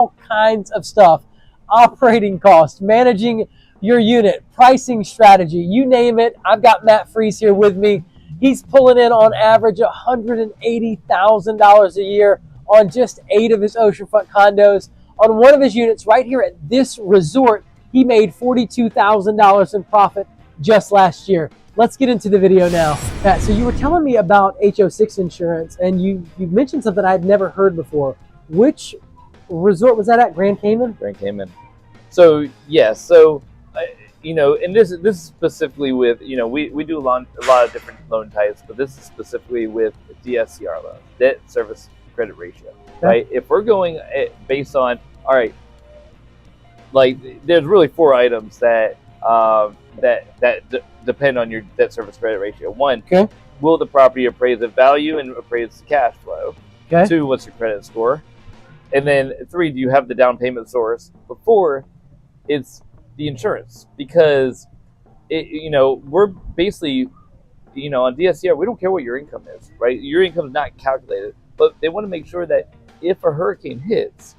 all kinds of stuff. Operating costs, managing your unit, pricing strategy, you name it. I've got Matt Freese here with me. He's pulling in on average $180,000 a year on just 8 of his oceanfront condos. On one of his units right here at this resort, he made $42,000 in profit just last year. Let's get into the video now. Matt, so you were telling me about HO6 insurance, and you mentioned something I had never heard before. Which resort was that at? Grand Cayman? Grand Cayman. So yes, and this is specifically with, we do a lot of different loan types, but this is specifically with DSCR loans, debt service credit ratio, right? If we're going based on, all right, like there's really 4 items that depend on your debt service credit ratio. 1, will the property appraise at value and appraise cash flow? 2, what's your credit score? And then 3, do you have the down payment source? But 4, it's the insurance, because we're basically, on DSCR, we don't care what your income is, right? Your income is not calculated, but they want to make sure that if a hurricane hits,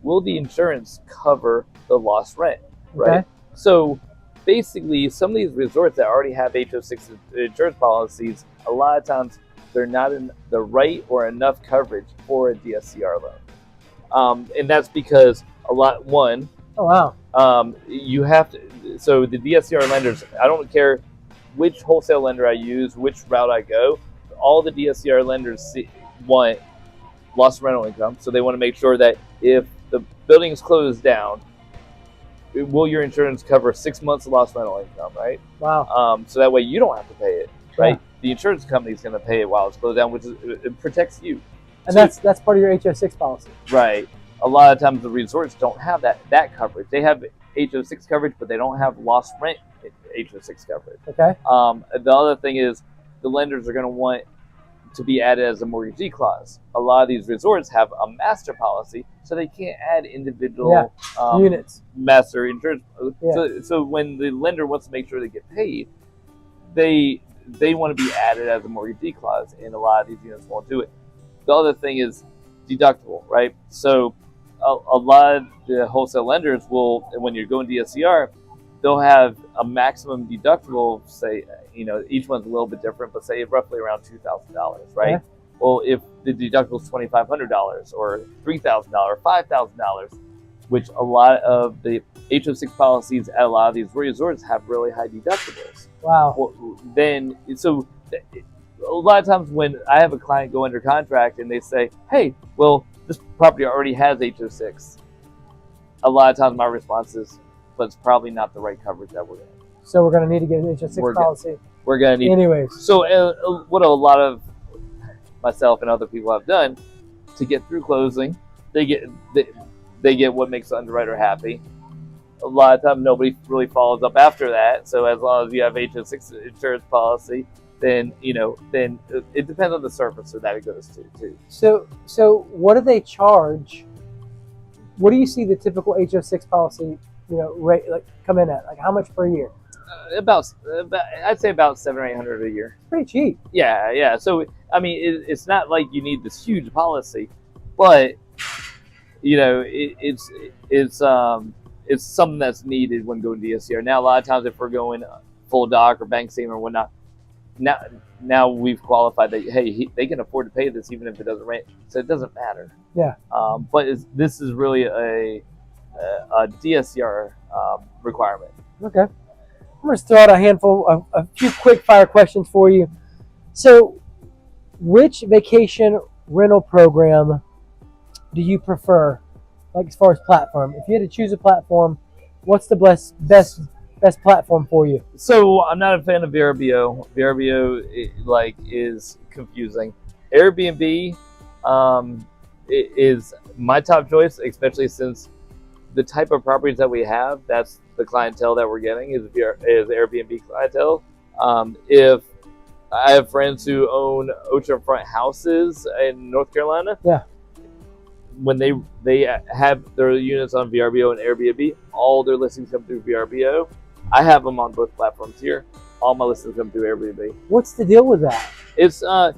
will the insurance cover the lost rent, right? So basically, some of these resorts that already have HO6 insurance policies, a lot of times they're not in the right or enough coverage for a DSCR loan. And that's because you have to, so the DSCR lenders, I don't care which wholesale lender I use, which route I go, all the DSCR lenders want lost rental income. So they want to make sure that if the building is closed down, will your insurance cover 6 months of lost rental income, right? Wow. So that way you don't have to pay it, right? The insurance company is going to pay it while it's closed down, which it protects you. And so, that's part of your HO6 policy. Right. A lot of times the resorts don't have that coverage. They have HO6 coverage, but they don't have lost rent HO6 coverage. The other thing is the lenders are going to want to be added as a mortgagee clause. A lot of these resorts have a master policy, so they can't add individual units, master insurance. So when the lender wants to make sure they get paid, they want to be added as a mortgagee clause, and a lot of these units won't do it. The other thing is deductible, right? So a lot of the wholesale lenders will, when you're going DSCR, they'll have a maximum deductible, say, each one's a little bit different, but say roughly around $2,000, right? Well, if the deductible is $2,500 or $3,000 or $5,000, which a lot of the HO6 policies at a lot of these resorts have really high deductibles. Wow. Well, then, so a lot of times when I have a client go under contract and they say, hey, well, this property already has HO6, a lot of times my response is, but it's probably not the right coverage that we're in. So we're going to need to get an HO6 policy. We're going to need. Anyways. So what a lot of myself and other people have done to get through closing, they get what makes the underwriter happy. A lot of times nobody really follows up after that. So as long as you have HO6 insurance policy, then it depends on the servicer that it goes to too. So what do they charge? What do you see the typical HO6 policy, rate come in at? Like how much per year? About I'd say about $700 or $800 a year. It's pretty cheap. Yeah. So I mean, it's not like you need this huge policy, but it's something that's needed when going DSCR. Now a lot of times if we're going full doc or bank statement or whatnot, now we've qualified that they can afford to pay this even if it doesn't rent, so it doesn't matter. But this is really a DSCR requirement. Okay, I'm going to throw out a few quick fire questions for you. So which vacation rental program do you prefer, like as far as platform? If you had to choose a platform, what's the best platform for you? So I'm not a fan of VRBO. VRBO is confusing. Airbnb is my top choice, especially since the type of properties that we have, that's the clientele that we're getting is Airbnb clientele. If I have friends who own oceanfront houses in North Carolina, when they have their units on VRBO and Airbnb, all their listings come through VRBO. I have them on both platforms here. All my listings come through Airbnb. What's the deal with that? It's I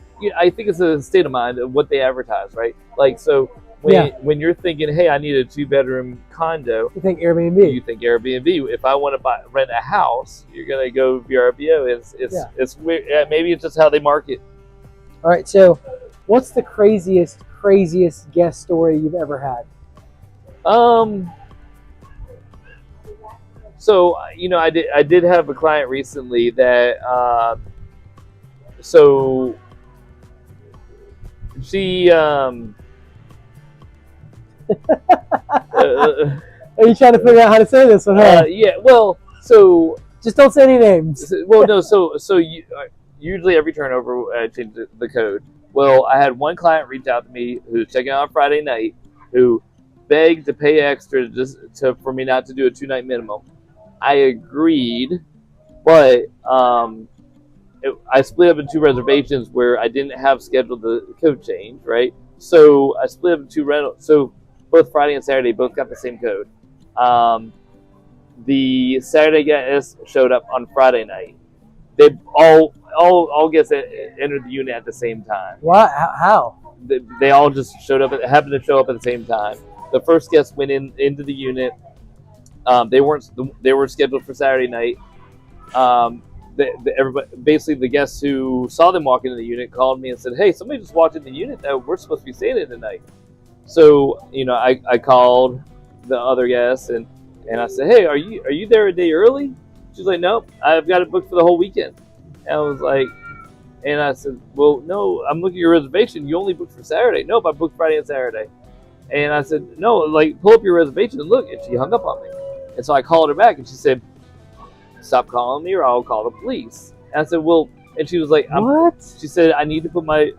think it's a state of mind of what they advertise, right? Like, so when you're thinking, hey, I need a 2-bedroom condo, you think Airbnb. You think Airbnb. If I want to rent a house, you're gonna go VRBO. It's weird. Yeah, maybe it's just how they market. All right. So, what's the craziest guest story you've ever had? So I did have a client recently that so she Are you trying to figure out how to say this one? Huh? yeah. Well, so just don't say any names. Well, no. So usually every turnover I change the code. Well, I had one client reach out to me who was checking out on Friday night, who begged to pay extra for me not to do a 2-night minimum. I agreed, but I split up in 2 reservations where I didn't have scheduled the code change, right? So I split up in 2 rentals. So both Friday and Saturday both got the same code. The Saturday guests showed up on Friday night. They all guests entered the unit at the same time. What? How? They all just happened to show up at the same time. The first guest went into the unit. They were scheduled for Saturday night. Everybody, basically the guests who saw them walk into the unit called me and said, "Hey, somebody just walked in the unit that we're supposed to be staying in tonight." So I called the other guests and I said, "Hey, are you there a day early?" She's like, "Nope, I've got it booked for the whole weekend." And I was like, and I said, "Well, no, I'm looking at your reservation. You only booked for Saturday." "Nope, I booked Friday and Saturday." And I said, "No, like pull up your reservation and look." And she hung up on me. And so I called her back and she said, "Stop calling me or I'll call the police." And I said, "Well," and she was like, "What?" She said, "I need to put my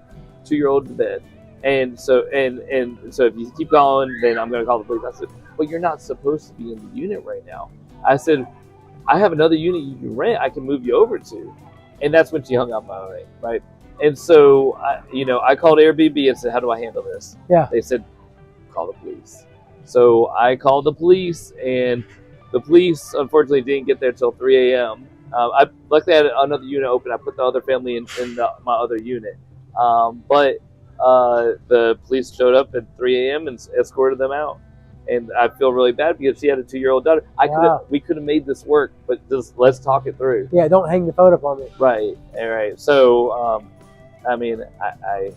2-year-old to bed. And so if you keep calling, then I'm going to call the police." I said, "Well, you're not supposed to be in the unit right now." I said, "I have another unit you can rent. I can move you over to." And that's when she hung up on me, right? And so, I called Airbnb and said, "How do I handle this?" Yeah. They said, "Call the police." So I called the police, and the police unfortunately didn't get there till 3 a.m. Luckily I had another unit open. I put the other family in my other unit. But the police showed up at 3 a.m. and escorted them out. And I feel really bad because she had a 2-year-old daughter. We could have made this work, but just let's talk it through. Yeah, don't hang the phone up on me. Right. All right. So, I mean,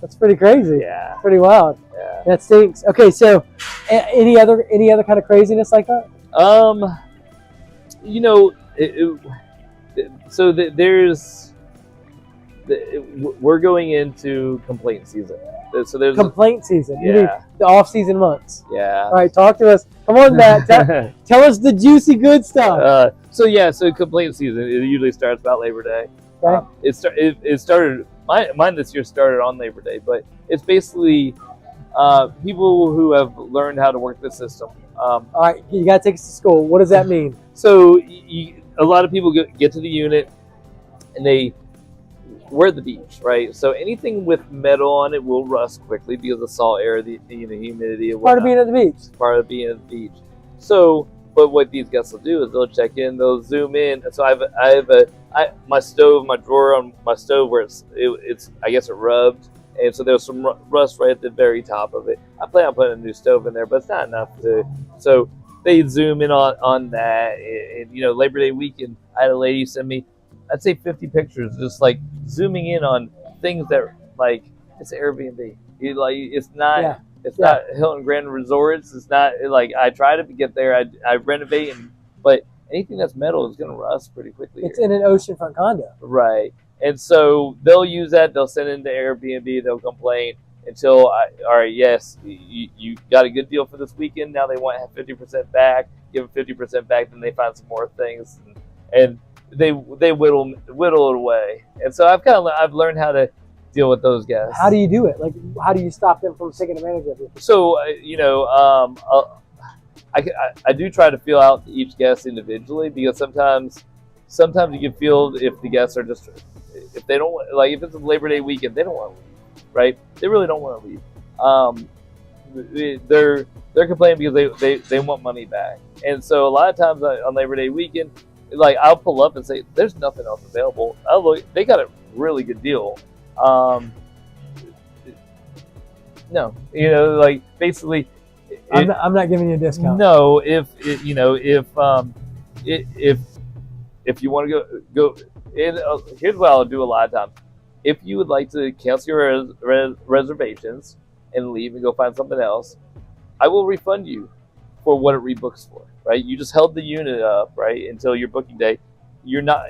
that's pretty crazy. Yeah. Pretty wild. Yeah. That stinks. Okay, so any other kind of craziness like that? We're going into complaint season. So there's complaint season. Yeah. You mean the off-season months. Yeah. All right, talk to us. Come on, Matt. Tell us the juicy good stuff. So complaint season, it usually starts about Labor Day. Okay. It started. Mine this year started on Labor Day, but it's basically people who have learned how to work the system. All right, you got to take us to school. What does that mean? So a lot of people get to the unit, and we're at the beach, right? So anything with metal on it will rust quickly because of the salt air, the humidity. Part of being at the beach. It's part of being at the beach. So, but what these guests will do is they'll check in, they'll zoom in. So I have my stove, my drawer on my stove where it's I guess it rubbed. And so there's some rust right at the very top of it. I plan on putting a new stove in there, but it's not enough so they zoom in on that. And Labor Day weekend, I had a lady send me, I'd say 50 pictures, just like zooming in on things that like it's Airbnb. It's not not Hilton Grand Resorts. It's not like I try to get there. I renovate, but anything that's metal is going to rust pretty quickly. It's in an oceanfront condo, right? And so they'll use that. They'll send it into Airbnb. They'll complain until all right, yes, you got a good deal for this weekend. Now they want to have 50% back. Give them 50% back. Then they find some more things, and they whittle it away. And so I've learned how to deal with those guys. How do you do it? Like, how do you stop them from taking advantage of you? So I do try to feel out each guest individually, because sometimes you can feel if the guests are just, if they don't, like if it's a Labor Day weekend, they don't want to leave, right? They really don't want to leave. They're complaining because they want money back. And so a lot of times on Labor Day weekend, like I'll pull up and say, there's nothing else available. They got a really good deal. No, you know, like basically, I'm not giving you a discount. No, if you know, if you want to go, here's what I'll do a lot of times. If you would like to cancel your reservations and leave and go find something else, I will refund you for what it rebooks for. Right? You just held the unit up, right, until your booking day. You're not.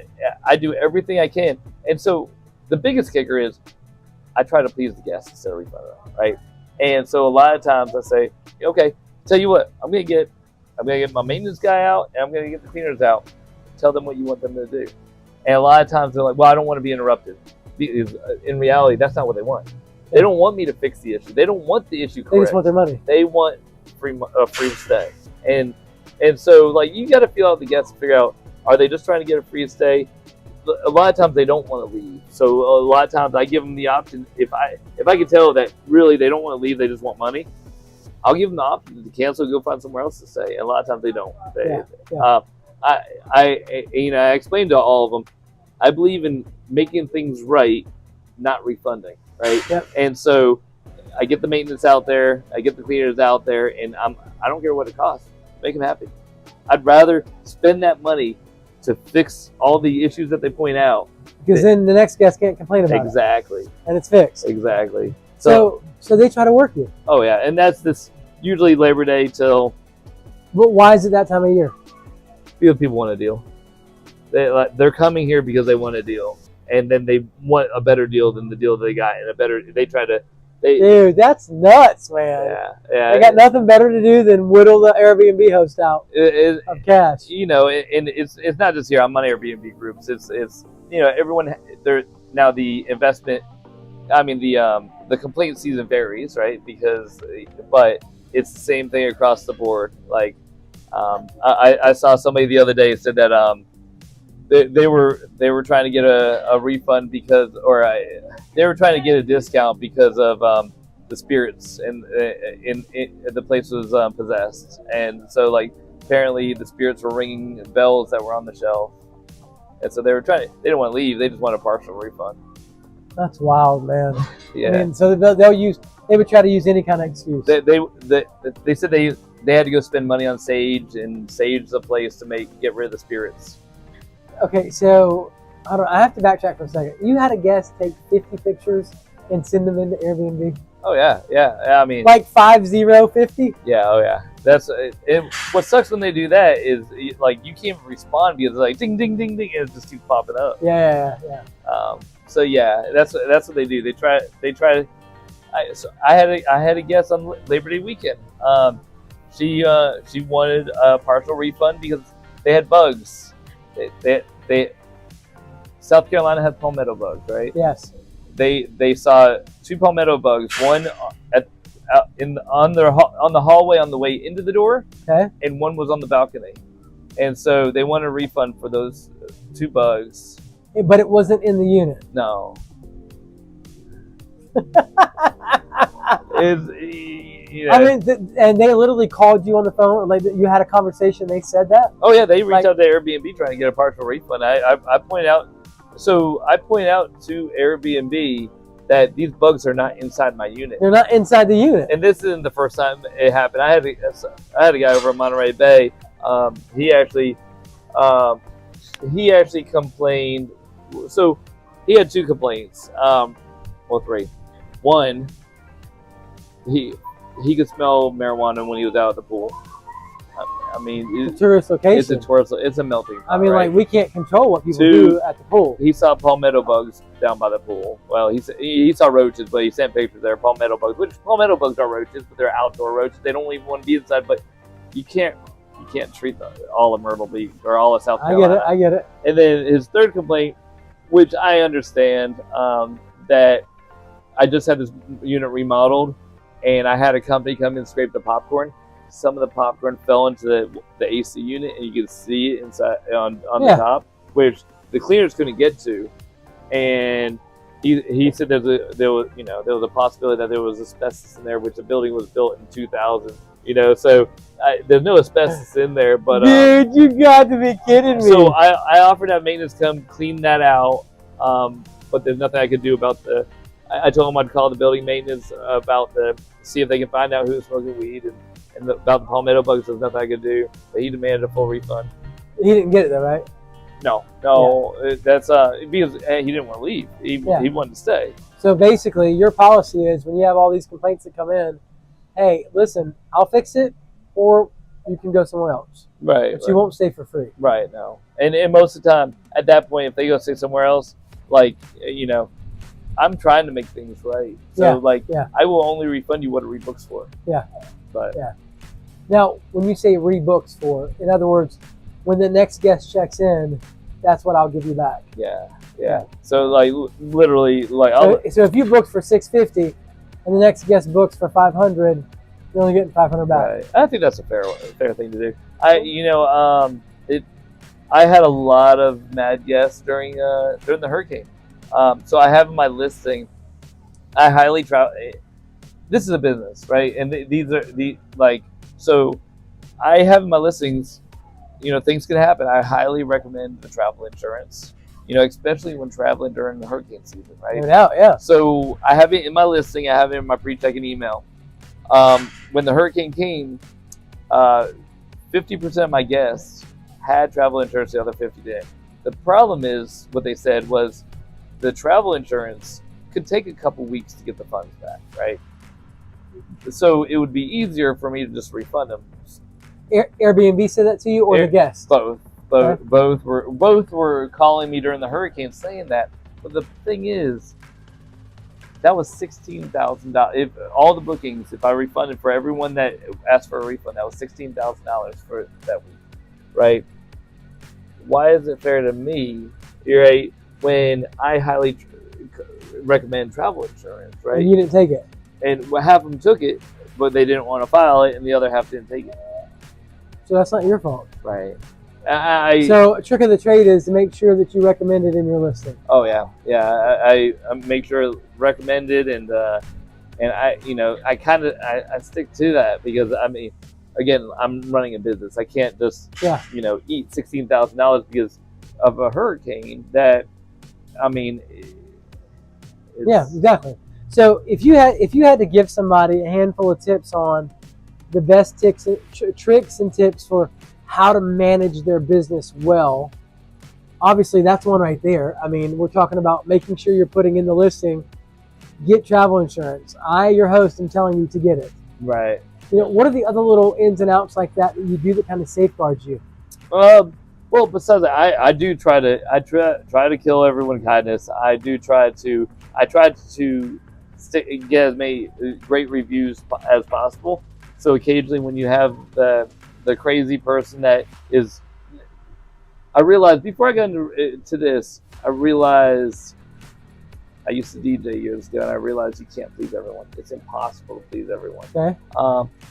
I do everything I can, and so the biggest kicker is I try to please the guests instead of refund them, right? And so a lot of times I say, okay, tell you what, I'm gonna get my maintenance guy out, and I'm gonna get the cleaners out. Tell them what you want them to do. And a lot of times they're like, well, I don't want to be interrupted. In reality, that's not what they want. They don't want me to fix the issue. They don't want the issue correct. They just want their money. They want free stay. And so like you got to feel out the guests and figure out, are they just trying to get a free stay? A lot of times they don't want to leave. So a lot of times I give them the option. If I can tell that really they don't want to leave, they just want money, I'll give them the option to cancel, and go find somewhere else to stay. And a lot of times they don't. I explained to all of them, I believe in making things right, not refunding, right? Yep. And so I get the maintenance out there, I get the cleaners out there, and I don't care what it costs. Make them happy. I'd rather spend that money to fix all the issues that they point out. Because then the next guest can't complain about it. Exactly. And it's fixed. Exactly. So they try to work you. Oh yeah, and that's this usually Labor Day till. But why is it that time of year? Because people want a deal. They're coming here because they want a deal, and then they want a better deal than the deal they got, and Dude, that's nuts, man. Yeah. They got nothing better to do than whittle the Airbnb host out of cash. You know, and it's not just here. I'm on Airbnb groups. It's you know, everyone there now. The investment, I mean the complaint season varies, right? But it's the same thing across the board. Like I saw somebody the other day said that they were trying to get a refund because, they were trying to get a discount because of the spirits in the place was possessed, and so like apparently the spirits were ringing bells that were on the shelf, and so they didn't want to leave, they just want a partial refund. That's wild, man. Yeah. I mean, so they would try to use any kind of excuse. They said they had to go spend money on sage, and sage is a place to get rid of the spirits. Okay, so I have to backtrack for a second. You had a guest take 50 pictures and send them into Airbnb? Oh yeah. I mean, like 50? Yeah. Oh yeah. That's it. What sucks when they do that is like you can't respond because it's like ding ding ding ding, and it just keeps popping up. Yeah. So yeah, that's what they do. They try. I had a guest on Labor Day weekend. She wanted a partial refund because they had bugs. They South Carolina has palmetto bugs, right? Yes. They saw two palmetto bugs, one on the hallway on the way into the door, okay, and one was on the balcony, and so they wanted a refund for those two bugs. But it wasn't in the unit. No. I mean, and they literally called you on the phone, like you had a conversation. They said that. Oh yeah, they reached out to Airbnb trying to get a partial refund. I point out to Airbnb that these bugs are not inside my unit. They're not inside the unit. And this isn't the first time it happened. I had a guy over in Monterey Bay. He actually complained. So he had two complaints. Three. One, he could smell marijuana when he was out at the pool. I mean, it's a tourist location. It's a melting pot. I mean, right? like we can't control what people do at the pool. He saw palmetto bugs down by the pool. Well, he saw roaches, but he sent pictures there. Palmetto bugs, which palmetto bugs are roaches, but they're outdoor roaches. They don't even want to be inside. But you can't treat all of Myrtle Beach or all of South Carolina. I get it. And then his third complaint, which I understand, that I just had this unit remodeled, and I had a company come in and scrape the popcorn. Some of the popcorn fell into the AC unit, and you could see it inside on the top, which the cleaners couldn't get to. And he said there was a possibility that there was asbestos in there, which the building was built in 2000. So there's no asbestos in there. But dude, you got to be kidding me. So I offered that maintenance come clean that out, but there's nothing I could do about I told him I'd call the building maintenance about see if they can find out who was smoking weed and about the palmetto bugs. There's nothing I could do, but he demanded a full refund. He didn't get it though, right? No, that's because he didn't want to leave. He wanted to stay. So basically, your policy is when you have all these complaints that come in, hey, listen, I'll fix it, or you can go somewhere else. Right. But you won't stay for free. Right. No. And most of the time, at that point, if they go stay somewhere else, like I'm trying to make things right. So I will only refund you what it rebooks for. Yeah. But now, when you say rebooks for, in other words, when the next guest checks in, that's what I'll give you back. Yeah. So like literally, like so if you booked for $650 and the next guest books for $500, you're only getting $500 back. Right. I think that's a fair thing to do. I had a lot of mad guests during the hurricane. So I have in my listing, I highly travel. This is a business, right? And these are so I have in my listings, things can happen. I highly recommend the travel insurance, especially when traveling during the hurricane season, right? Yeah. So I have it in my listing. I have it in my pre-check-in email. When the hurricane came, 50% of my guests had travel insurance, the other 50 didn't. The problem is, what they said was, the travel insurance could take a couple weeks to get the funds back, right? So it would be easier for me to just refund them. Airbnb said that to you, or the guests? Both. Both were calling me during the hurricane saying that. But the thing is, that was $16,000. If all the bookings, if I refunded for everyone that asked for a refund, that was $16,000 for that week, right? Why is it fair to me, right, when I highly recommend travel insurance, right? And you didn't take it. And half of them took it, but they didn't want to file it, and the other half didn't take it. So that's not your fault. Right. So a trick of the trade is to make sure that you recommend it in your listing. Oh yeah. I make sure recommended, and I I stick to that, because again, I'm running a business. I can't just eat $16,000 because of a hurricane. Yeah, exactly. So if you had to give somebody a handful of tips on the best tricks and tips for how to manage their business well, obviously that's one right there. We're talking about making sure you're putting in the listing, get travel insurance. Your host, am telling you to get it. Right. What are the other little ins and outs like that you do that kind of safeguards you? Well, besides that, I try to kill everyone kindness. I try to get as many great reviews as possible. So occasionally, when you have the crazy person that is, I realized before I got into this, I realized I used to DJ years ago, and I realized you can't please everyone. It's impossible to please everyone. Okay.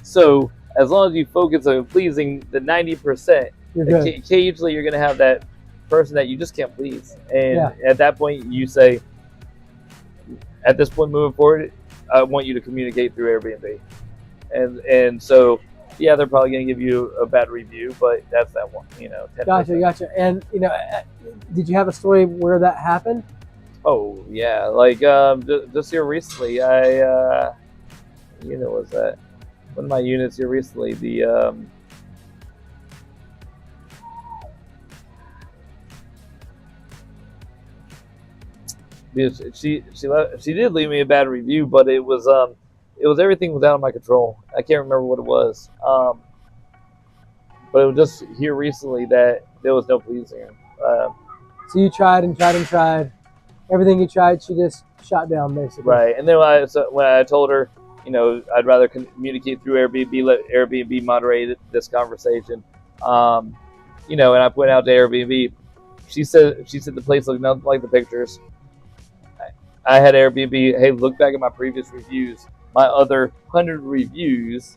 So as long as you focus on pleasing the 90%, occasionally you're going to have that person that you just can't please. And at that point, you say, at this point moving forward, I want you to communicate through Airbnb. And so, yeah, they're probably going to give you a bad review, but that's that one, 10%. Gotcha. And, did you have a story where that happened? Oh, yeah. Like, just here recently, was that? One of my units here recently, she did leave me a bad review, but it was everything was out of my control. I can't remember what it was. But it was just here recently that there was no pleasing her. So you tried and tried and tried. Everything you tried, she just shot down, basically. Right. And then when I told her, I'd rather communicate through Airbnb, let Airbnb moderate this conversation. And I went out to Airbnb. She said the place looked nothing like the pictures. I had Airbnb, hey, look back at my previous reviews. My other 100 reviews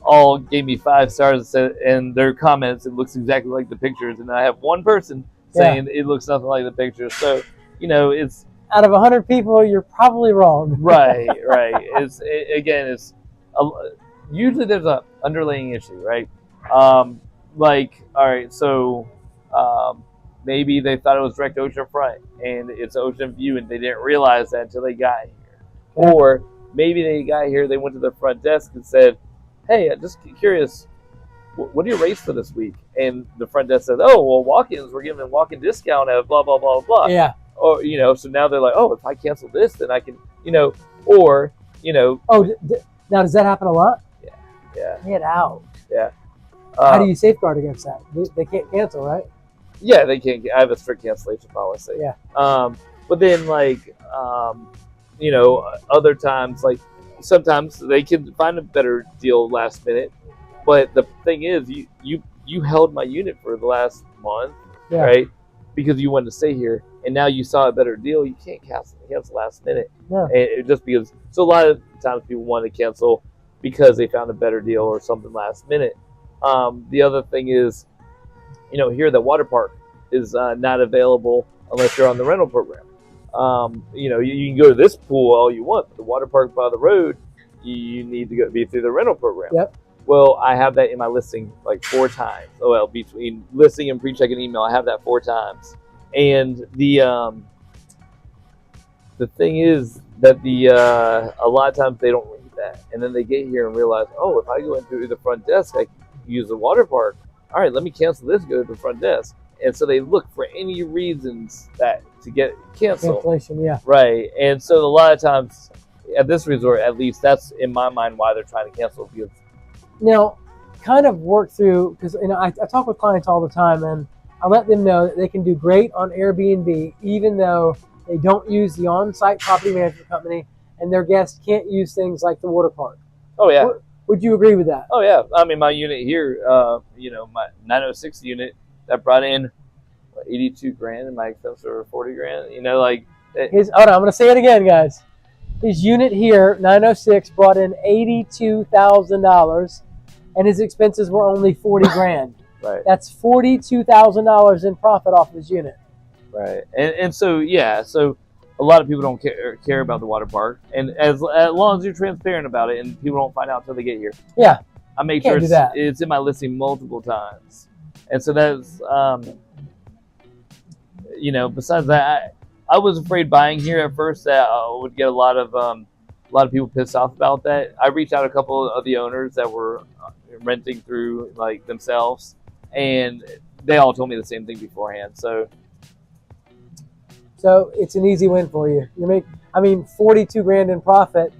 all gave me 5 stars, and their comments, it looks exactly like the pictures. And I have one person saying it looks nothing like the pictures. So, it's out of 100 people, you're probably wrong. Right. Usually there's a underlying issue, right? All right, so maybe they thought it was direct oceanfront and it's ocean view, and they didn't realize that until they got here. Or maybe they got here, they went to the front desk and said, hey, I'm just curious, what are your rates for this week? And the front desk said, oh, well, walk-ins, we're giving a walk-in discount at blah, blah, blah, blah. Yeah. Or, so now they're like, oh, if I cancel this, then I can, or, Oh, now does that happen a lot? Yeah. Get out. Yeah. How do you safeguard against that? They can't cancel, right? Yeah, they can't. I have a strict cancellation policy. Yeah. But then, other times, sometimes they can find a better deal last minute. But the thing is, you held my unit for the last month, right? Because you wanted to stay here, and now you saw a better deal. You can't cancel last minute. Yeah. And just because. So a lot of times people want to cancel because they found a better deal or something last minute. The other thing is, here the water park is not available unless you're on the rental program. You can go to this pool all you want, but the water park by the road, you need to be through the rental program. Yep. Well, I have that in my listing 4 times. Oh, well, between listing and pre-check-in email, I have that 4 times. And the thing is that a lot of times they don't read that, and then they get here and realize, oh, if I go in through the front desk, I can use the water park. All right, let me cancel this. Go to the front desk, and so they look for any reasons to get canceled. Cancellation, yeah. Right, and so a lot of times at this resort, at least, that's in my mind why they're trying to cancel. Because now, kind of work through, because I talk with clients all the time, and I let them know that they can do great on Airbnb, even though they don't use the on-site property management company, and their guests can't use things like the water park. Oh yeah. Would you agree with that? Oh yeah. I mean, my unit here, my 906 unit that brought in 82 grand, and my expenses were 40 grand. Hold on, I'm gonna say it again, guys. His unit here, 906, brought in $82,000, and his expenses were only 40 grand. Right. That's $42,000 in profit off his unit. Right. And so so a lot of people don't care about the water park, and as long as you're transparent about it and people don't find out until they get here. Yeah. I make sure it's in my listing multiple times. And so that's besides that, I was afraid buying here at first that I would get a lot of people pissed off about that. I reached out to a couple of the owners that were renting through themselves, and they all told me the same thing beforehand. So it's an easy win for you. You make, 42 grand in profit.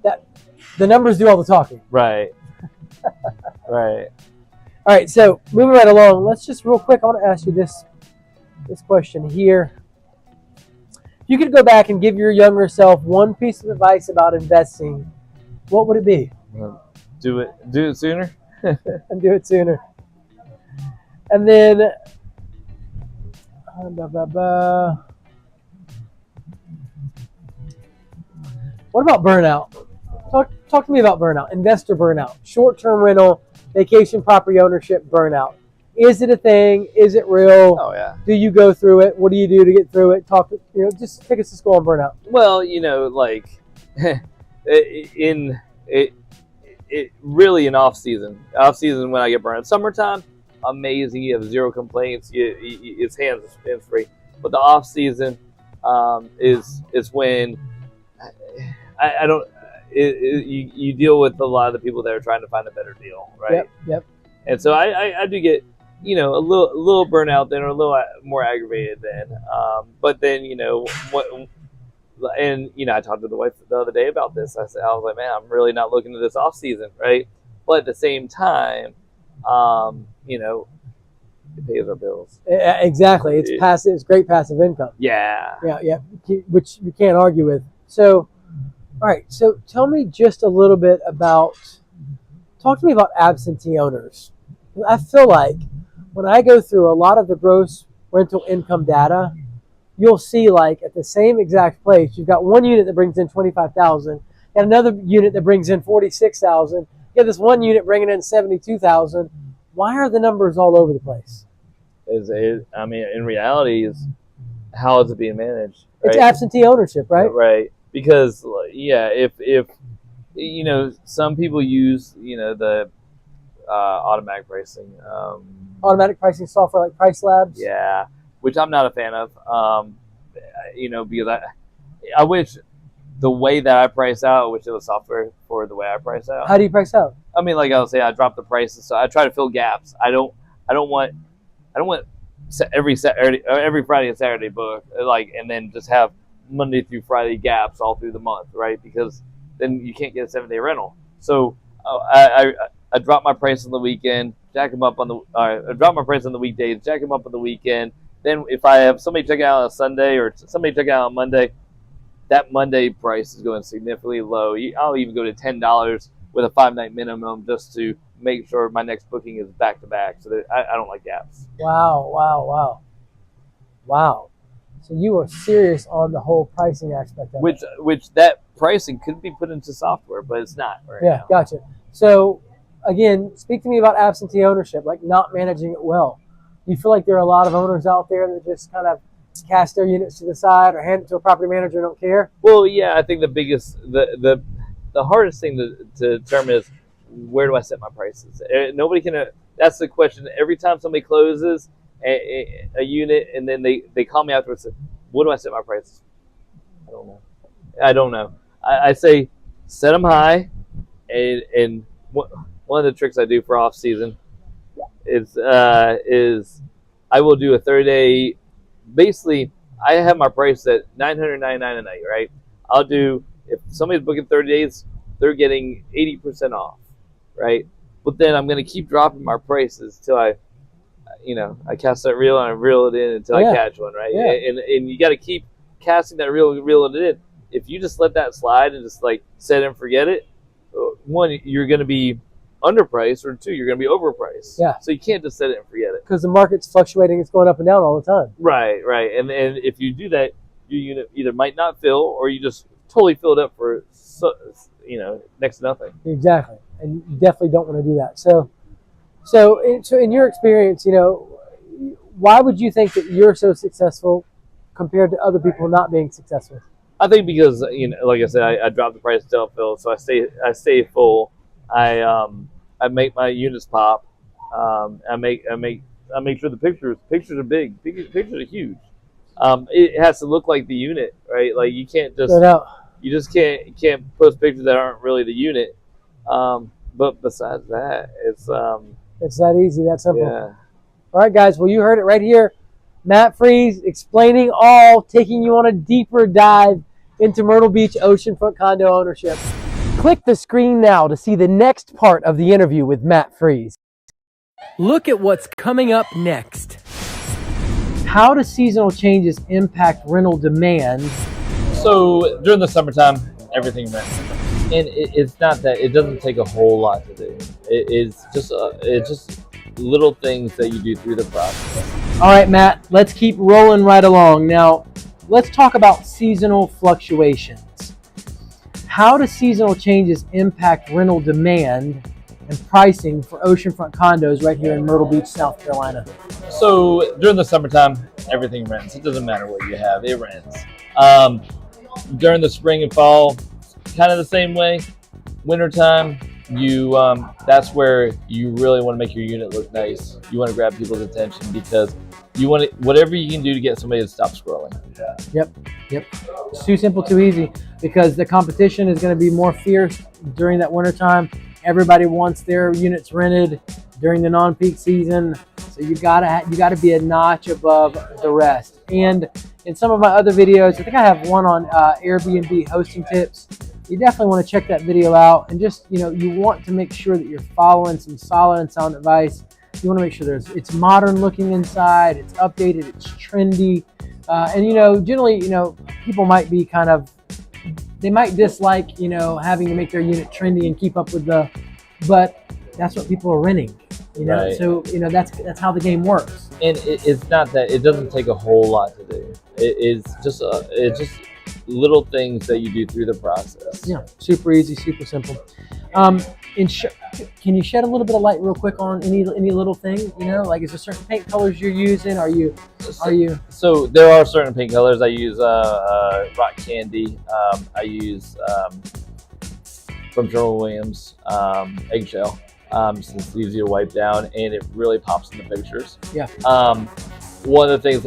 That the numbers do all the talking. Right. Right. All right. So moving right along, let's just real quick. I want to ask you this question here. If you could go back and give your younger self one piece of advice about investing, what would it be? Do it sooner. And do it sooner. And then. What about burnout? Talk to me about burnout, investor burnout, short-term rental, vacation property ownership burnout. Is it a thing? Is it real? Oh yeah. Do you go through it? What do you do to get through it? Just take us to school on burnout. Well, really in off season when I get burned. Summertime, amazing. You have 0 complaints. It's hands free. But the off season is when I don't. You deal with a lot of the people that are trying to find a better deal, right? Yep. And so I do get a little burnout then, or a little more aggravated then. But then I talked to the wife the other day about this. I was like, man, I'm really not looking at this off season, right? But at the same time, it pays our bills. Exactly. It's passive. It's great passive income. Yeah. Yeah. Which you can't argue with. So, all right. So tell me just a little bit talk to me about absentee owners. I feel like when I go through a lot of the gross rental income data, you'll see at the same exact place, you've got one unit that brings in $25,000 and another unit that brings in $46,000. You got this one unit bringing in $72,000. Why are the numbers all over the place? In reality, is how is it being managed? Right? It's absentee ownership, right? Right. Because if some people use the automatic pricing, automatic pricing software like Price Labs. Yeah, which I'm not a fan of. Because I wish the way that I price out, which is the software for the way I price out. How do you price out? I mean, like I was saying, I drop the prices, so I try to fill gaps. I don't want every Friday and Saturday book, like, and then just have Monday through Friday gaps all through the month, right? Because then you can't get a 7-day rental. So I drop my price on the weekend, jack them up on the. I drop my price on the weekdays, jack them up on the weekend. Then if I have somebody check out on a Sunday or somebody check out on Monday, that Monday price is going significantly low. I'll even go to $10 with a 5-night minimum just to make sure my next booking is back to back. So that I don't like gaps. Wow. So you are serious on the whole pricing aspect of it. Which that pricing could be put into software, but it's not right now. Gotcha. So again, speak to me about absentee ownership, like not managing it well. Do you feel like there are a lot of owners out there that just kind of cast their units to the side or hand it to a property manager and don't care? Well, yeah, I think the hardest thing to determine is, where do I set my prices? Nobody can. That's the question. Every time somebody closes a unit and then they call me afterwards and say, what do I set my prices? I don't know. I say set them high, and one of the tricks I do for off season is I will do a 30-day. Basically, I have my price at $999 a night, right? I'll do, if somebody's booking 30 days, they're getting 80% off, right? But then I'm going to keep dropping my prices till I cast that reel and I reel it in until I catch one, right? Yeah. And you got to keep casting that reel it in. If you just let that slide and just like set and forget it, one, you're going to be underpriced, or two, you're going to be overpriced. Yeah. So you can't just set it and forget it. Because the market's fluctuating, it's going up and down all the time. Right. And if you do that, your unit either might not fill, or you just totally filled up for next to nothing. Exactly, and you definitely don't want to do that. So in your experience, why would you think that you're so successful compared to other people not being successful? I think because like I said, I drop the price until it fills, so I stay full. I make my units pop. I make sure the pictures are big. Pictures are huge. It has to look like the unit, right? Like you can't just you just can't post pictures that aren't really the unit. But besides that, it's that easy, that simple. Yeah. All right, guys. Well, you heard it right here. Matt Freeze explaining all, taking you on a deeper dive into Myrtle Beach oceanfront condo ownership. Click the screen now to see the next part of the interview with Matt Freeze. Look at what's coming up next. How do seasonal changes impact rental demand? So during the summertime, everything rents. And it's not that, it doesn't take a whole lot to do. It's just little things that you do through the process. All right, Matt, let's keep rolling right along. Now, let's talk about seasonal fluctuations. How do seasonal changes impact rental demand and pricing for oceanfront condos right here in Myrtle Beach, South Carolina? So during the summertime, everything rents. It doesn't matter what you have, it rents. During the spring and fall, kind of the same way. Wintertime, that's where you really want to make your unit look nice. You want to grab people's attention because you want it, whatever you can do to get somebody to stop scrolling. Yep. It's too simple, too easy, because the competition is going to be more fierce during that wintertime. Everybody wants their units rented during the non-peak season, so you gotta be a notch above the rest. And in some of my other videos, I think I have one on Airbnb hosting tips. You definitely want to check that video out, and just you want to make sure that you're following some solid and sound advice. You want to make sure it's modern looking inside, it's updated, it's trendy, and generally people might be they might dislike having to make their unit trendy and keep up with but that's what people are renting. Right. So that's how the game works. And it's not that, it doesn't take a whole lot to do. It's just little things that you do through the process. Yeah, super easy, super simple. Can you shed a little bit of light real quick on any little thing? Like, is there certain paint colors you're using? Are you? So there are certain paint colors. I use rock candy. I use from Sherwin-Williams eggshell. Since it's easy to wipe down and it really pops in the pictures. Yeah. One of the things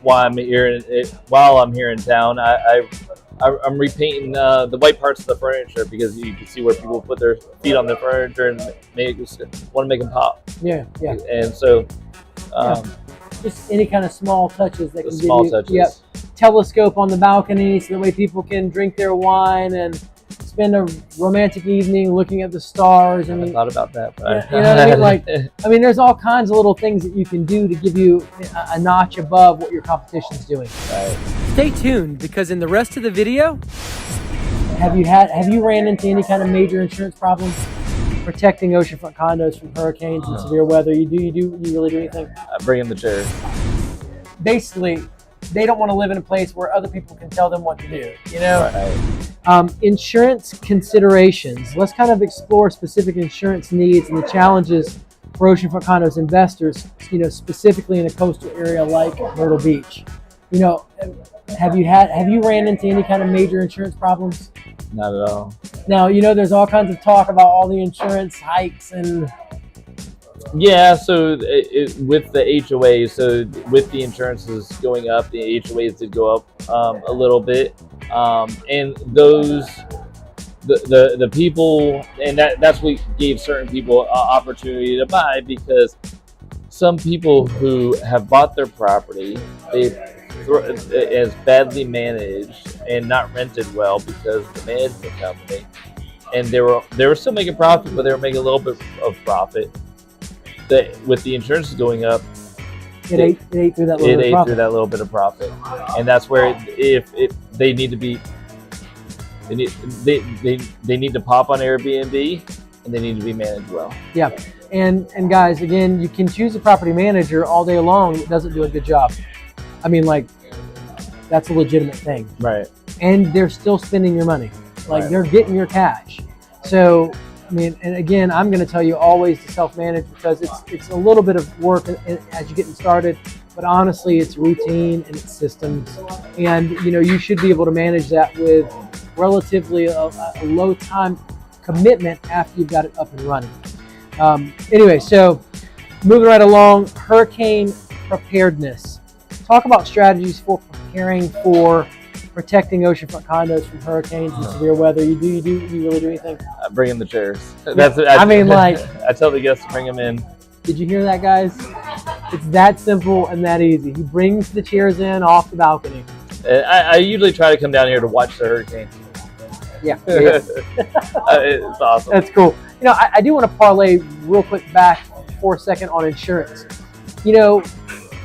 while I'm here in town, I'm repainting the white parts of the furniture because you can see where people put their feet on the furniture and want to make them pop. Yeah, yeah. And so, just any kind of small touches that can give small you. touches. Yep. Telescope on the balcony so that way people can drink their wine and spend a romantic evening looking at the stars. I mean, I thought about that, but you know what I mean? Like, I mean, there's all kinds of little things that you can do to give you a notch above what your competition's doing. Right. Stay tuned because in the rest of the video, have you ran into any kind of major insurance problems protecting oceanfront condos from hurricanes and severe weather? You really do anything? Bring in the chairs. Basically, they don't want to live in a place where other people can tell them what to do, you know? Right. Insurance considerations. Let's kind of explore specific insurance needs and the challenges for oceanfront condos investors, you know, specifically in a coastal area like Myrtle Beach. You know, have you ran into any kind of major insurance problems? Not at all. Now, you know, there's all kinds of talk about all the insurance hikes and... Yeah, so with the HOA, so with the insurances going up, the HOAs did go up a little bit, and those the people, and that's what gave certain people an opportunity to buy, because some people who have bought their property, as badly managed and not rented well because the management company, and they were still making profit, but they were making a little bit of profit. That with the insurance going up, it ate through that little bit of profit, and that's where they need to be, they need to pop on Airbnb, and they need to be managed well. Yeah, and guys, again, you can choose a property manager all day long that doesn't do a good job. I mean, like, that's a legitimate thing, right? And they're still spending your money, like right. They're getting your cash. So, I mean, and again, I'm going to tell you always to self-manage, because it's a little bit of work as you're getting started, but honestly, it's routine and it's systems, and you know, you should be able to manage that with relatively a low time commitment after you've got it up and running. Anyway, so moving right along, hurricane preparedness. Talk about strategies for preparing for protecting oceanfront condos from hurricanes and severe weather. You really do anything? Bring in the chairs. Yeah. I mean, like, I tell the guests to bring them in. Did you hear that, guys? It's that simple and that easy. He brings the chairs in off the balcony. I usually try to come down here to watch the hurricane. Yeah. It's awesome. That's cool. You know, I do want to parlay real quick back for a second on insurance. You know,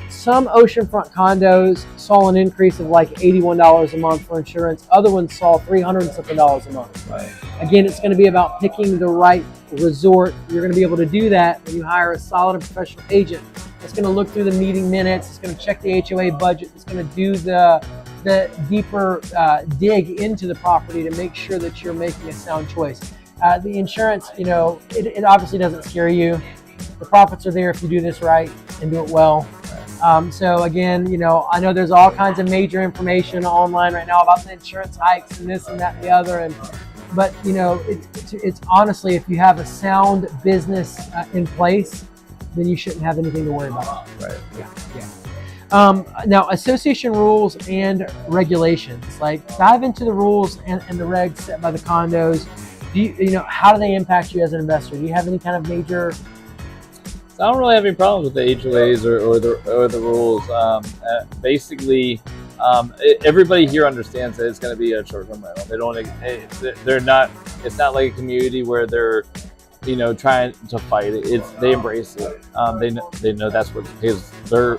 some oceanfront condos saw an increase of like $81 a month for insurance. Other ones saw $300 and something a month. Right. Again, it's going to be about picking the right resort. You're going to be able to do that when you hire a solid and professional agent. It's going to look through the meeting minutes. It's going to check the HOA budget. It's going to do the deeper dig into the property to make sure that you're making a sound choice. The insurance, you know, it obviously doesn't scare you. The profits are there if you do this right and do it well. So again, you know, I know there's all kinds of major information online right now about the insurance hikes and this and that and the other, but you know, it's honestly, if you have a sound business in place, then you shouldn't have anything to worry about. Right. Yeah. Now, association rules and regulations. Like, dive into the rules and the regs set by the condos. You know, how do they impact you as an investor? Do you have any kind of major? I don't really have any problems with the HOAs or the rules. Basically, everybody here understands that it's going to be a short-term rental. They're not. It's not like a community where they're, you know, trying to fight it. They embrace it. They know that's what pays their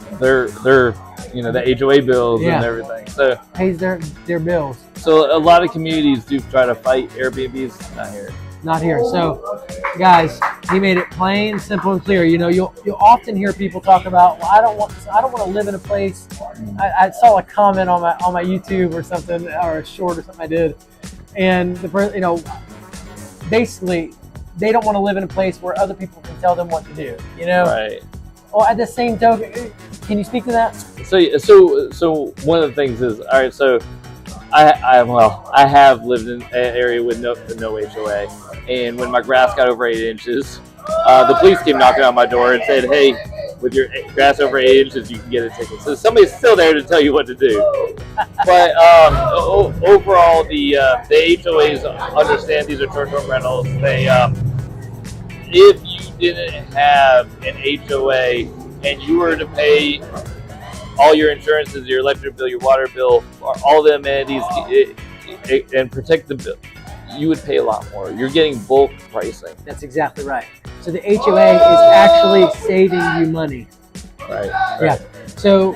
you know, the HOA bills and everything. So pays their bills. So a lot of communities do try to fight Airbnbs. Not here. Not here. So, guys, he made it plain, simple, and clear. You know, you'll often hear people talk about, well, I don't want to live in a place. I saw a comment on my YouTube or something, or a short or something I did, and the person, you know, basically, they don't want to live in a place where other people can tell them what to do. You know. Right. Well, at the same token, can you speak to that? So one of the things is, all right. So I have lived in an area with no HOA, and when my grass got over 8 inches, the police came knocking on my door and said, "Hey, with your grass over 8 inches, you can get a ticket. So somebody's still there to tell you what to do. But overall, the HOAs understand these are short-term rentals. They, if you didn't have an HOA and you were to pay all your insurances, your electric bill, your water bill, all the amenities, and protect the bill, you would pay a lot more. You're getting bulk pricing. That's exactly right. So the HOA is actually saving you money. Right. Yeah. So,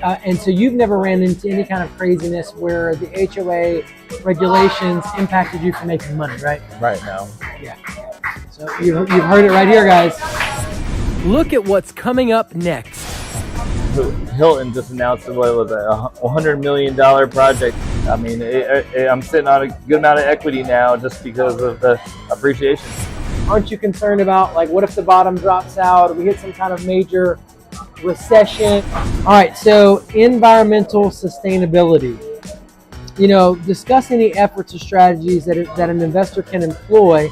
and so you've never ran into any kind of craziness where the HOA regulations impacted you for making money, right? Right now. Yeah. So you've heard it right here, guys. Look at what's coming up next. Hilton just announced what was a $100 million project. I mean, I'm sitting on a good amount of equity now just because of the appreciation. Aren't you concerned about, like, what if the bottom drops out or we hit some kind of major recession? All right, so environmental sustainability. Discuss any efforts or strategies that an investor can employ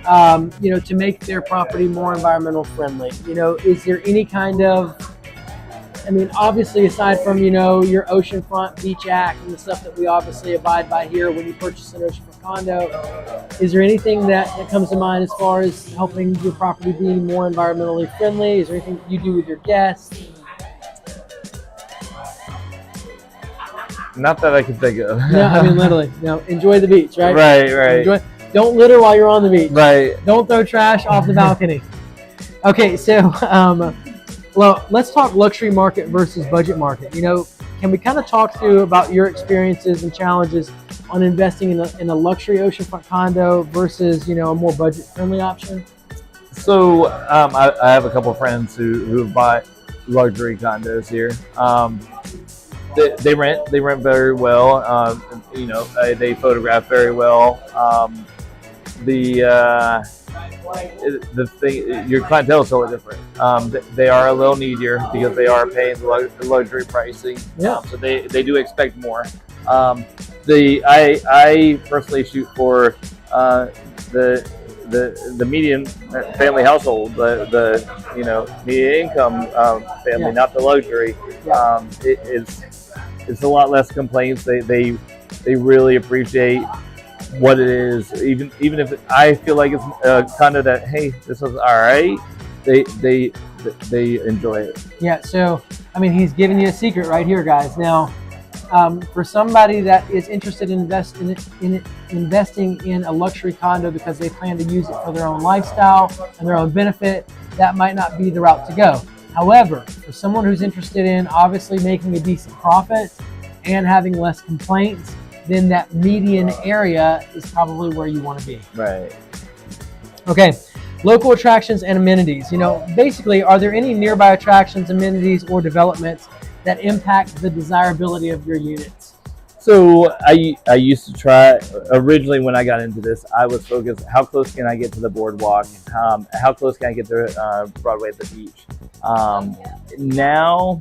to make their property more environmental friendly. Is there any kind of, obviously aside from, your Oceanfront Beach Act and the stuff that we obviously abide by here when you purchase an oceanfront condo, is there anything that comes to mind as far as helping your property be more environmentally friendly? Is there anything that you do with your guests? Not that I can think of. No, literally. Enjoy the beach, right? Right. Don't litter while you're on the beach. Right. Don't throw trash off the balcony. Okay, so well, let's talk luxury market versus budget market. Can we kind of talk through about your experiences and challenges on investing in a luxury oceanfront condo versus, a more budget-friendly option? So I have a couple of friends who buy luxury condos here. They rent very well. They photograph very well. The thing, your clientele is totally different. They are a little needier because they are paying the luxury pricing. Yeah. So they do expect more. I personally shoot for the median family household, the median income family, not the luxury. It's a lot less complaints. They really appreciate what it is, even if I feel like it's a condo that, hey, this is all right, they enjoy it. Yeah, so he's giving you a secret right here, guys. Now, for somebody that is interested in investing in a luxury condo because they plan to use it for their own lifestyle and their own benefit, that might not be the route to go. However, for someone who's interested in obviously making a decent profit and having less complaints, then that median area is probably where you want to be. Right. Okay, local attractions and amenities. Basically, are there any nearby attractions, amenities, or developments that impact the desirability of your units? So I used to try, originally when I got into this, I was focused, how close can I get to the boardwalk? How close can I get to Broadway at the beach? Now,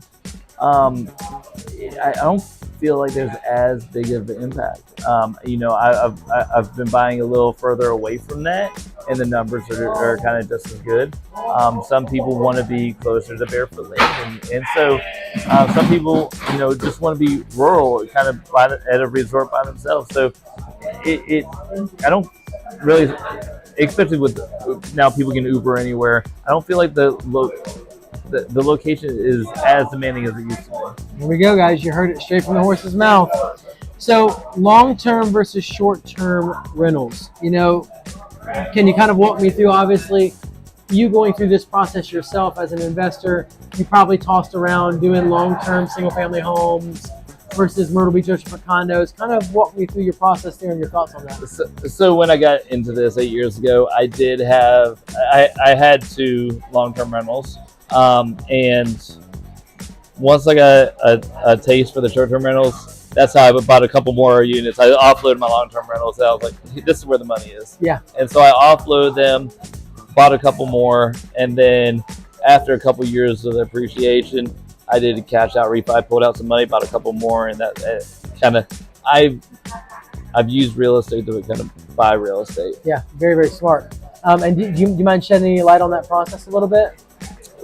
I don't feel like there's as big of an impact. I've been buying a little further away from that, and the numbers are kind of just as good. Some people want to be closer to Barefoot Lake, and so some people, just want to be rural, kind of at a resort by themselves. So I don't really, especially with now people can Uber anywhere. I don't feel like the location is as demanding as it used to be. Here we go, guys. You heard it straight from the horse's mouth. So long-term versus short-term rentals. Can you kind of walk me through, obviously, you going through this process yourself as an investor, you probably tossed around doing long-term single-family homes versus Myrtle Beach Oceanfront condos. Kind of walk me through your process there and your thoughts on that. So when I got into this 8 years ago, I had 2 long-term rentals. And once I got a taste for the short-term rentals, that's how I bought a couple more units. I offloaded my long-term rentals. I was like, this is where the money is. Yeah. And so I offloaded them, bought a couple more, and then after a couple years of appreciation, I did a cash out refi, pulled out some money, bought a couple more, and that kind of, I've used real estate to kind of buy real estate. Yeah, very, very smart. And do you mind shedding any light on that process a little bit?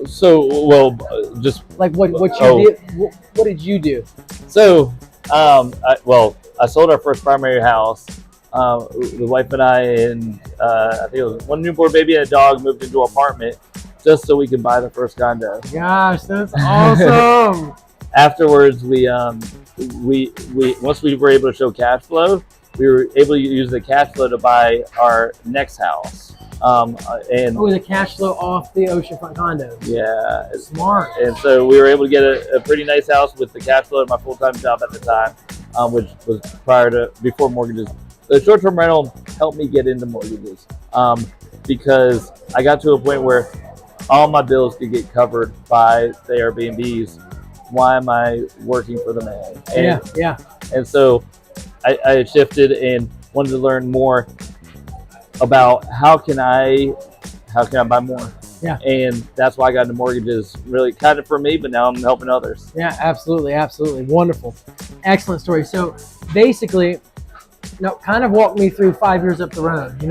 Just like what you did. What did you do? So, I sold our first primary house. The wife and I think it was one newborn baby and a dog, moved into an apartment just so we could buy the first condo. Gosh, that's awesome. Afterwards, once we were able to show cash flow, we were able to use the cash flow to buy our next house. The cash flow off the oceanfront condos. Yeah, it's smart. And so we were able to get a pretty nice house with the cash flow of my full-time job at the time, which was before mortgages. The short-term rental helped me get into mortgages because I got to a point where all my bills could get covered by the Airbnbs. Why am I working for the man? Yeah. And so I shifted and wanted to learn more about how can I buy more. Yeah. And that's why I got into mortgages, really kind of for me, but now I'm helping others. Yeah, absolutely. Wonderful. Excellent story. So basically, kind of walk me through 5 years up the road,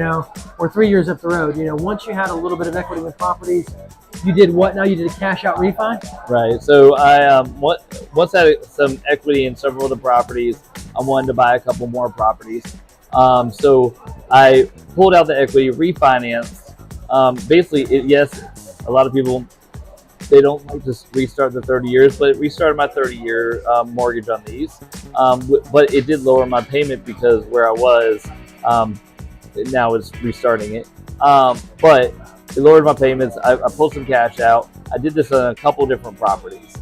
or 3 years up the road. Once you had a little bit of equity with properties, you did what now? You did a cash out refi? Right. So I once I had some equity in several of the properties, I wanted to buy a couple more properties. So I pulled out the equity, refinanced. Yes, a lot of people, they don't like to restart the 30 years, but it restarted my 30-year mortgage on these. But it did lower my payment because where I was, now it's restarting it. But it lowered my payments. I pulled some cash out. I did this on a couple different properties.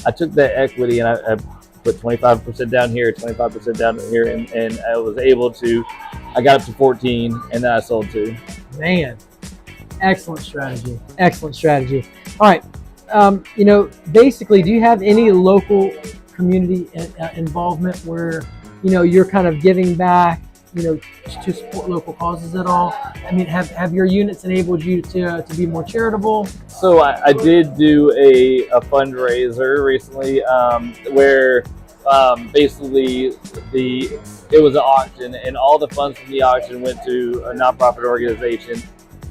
I took that equity and I put 25% down here, 25% down here, and I was able to, I got up to 14 and then I sold 2. Man, excellent strategy. All right. Basically, do you have any local community involvement where, you're kind of giving back, to support local causes at all? I mean, have your units enabled you to be more charitable? So I did do a fundraiser recently where basically it was an auction and all the funds from the auction went to a nonprofit organization,